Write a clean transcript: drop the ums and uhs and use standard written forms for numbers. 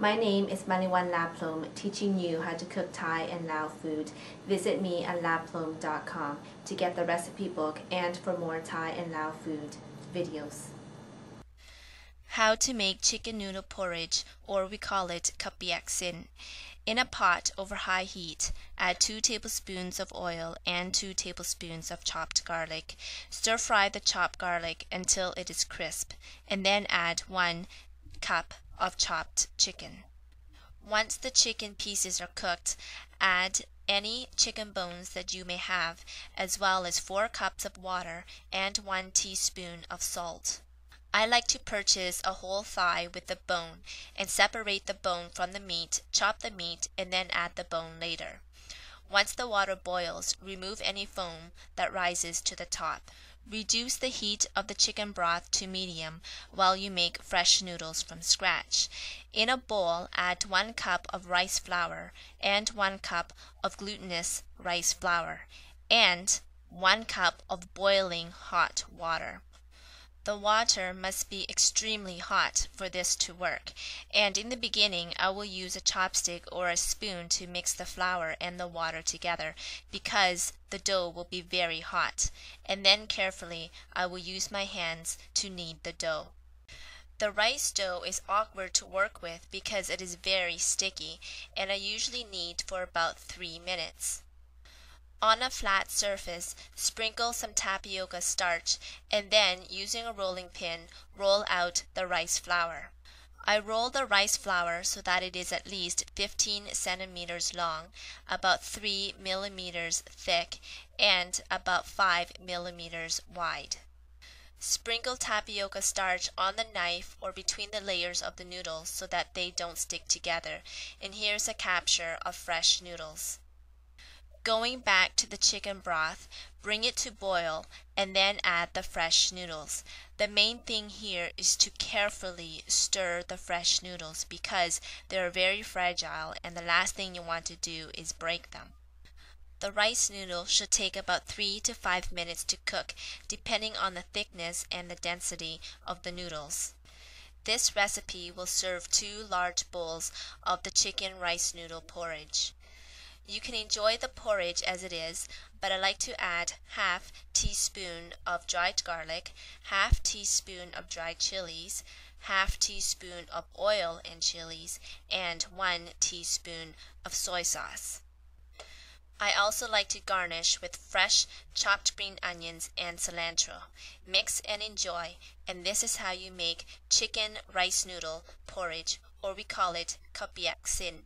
My name is Maliwan Laplom, teaching you how to cook Thai and Lao food. Visit me at laplom.com to get the recipe book and for more Thai and Lao food videos. How to make chicken noodle porridge, or we call it kapiak sin. In a pot over high heat, add 2 tablespoons of oil and 2 tablespoons of chopped garlic. Stir fry the chopped garlic until it is crisp, and then add 1 cup of chopped chicken. Once the chicken pieces are cooked, add any chicken bones that you may have, as well as 4 cups of water and 1 teaspoon of salt. I like to purchase a whole thigh with the bone and separate the bone from the meat, chop the meat, and then add the bone later. Once the water boils, remove any foam that rises to the top. Reduce the heat of the chicken broth to medium while you make fresh noodles from scratch. In a bowl, add 1 cup of rice flour and 1 cup of glutinous rice flour and 1 cup of boiling hot water. The water must be extremely hot for this to work, and in the beginning I will use a chopstick or a spoon to mix the flour and the water together because the dough will be very hot, and then carefully I will use my hands to knead the dough. The rice dough is awkward to work with because it is very sticky, and I usually knead for about 3 minutes. On a flat surface, sprinkle some tapioca starch and then, using a rolling pin, roll out the rice flour. I roll the rice flour so that it is at least 15 centimeters long, about 3 millimeters thick, and about 5 millimeters wide. Sprinkle tapioca starch on the knife or between the layers of the noodles so that they don't stick together, and here's a capture of fresh noodles. Going back to the chicken broth, bring it to boil and then add the fresh noodles. The main thing here is to carefully stir the fresh noodles because they are very fragile and the last thing you want to do is break them. The rice noodle should take about 3 to 5 minutes to cook, depending on the thickness and the density of the noodles. This recipe will serve 2 large bowls of the chicken rice noodle porridge. You can enjoy the porridge as it is, but I like to add half teaspoon of dried garlic, half teaspoon of dried chilies, half teaspoon of oil and chilies, and 1 teaspoon of soy sauce. I also like to garnish with fresh chopped green onions and cilantro. Mix and enjoy, and this is how you make chicken rice noodle porridge, or we call it kapiak sin.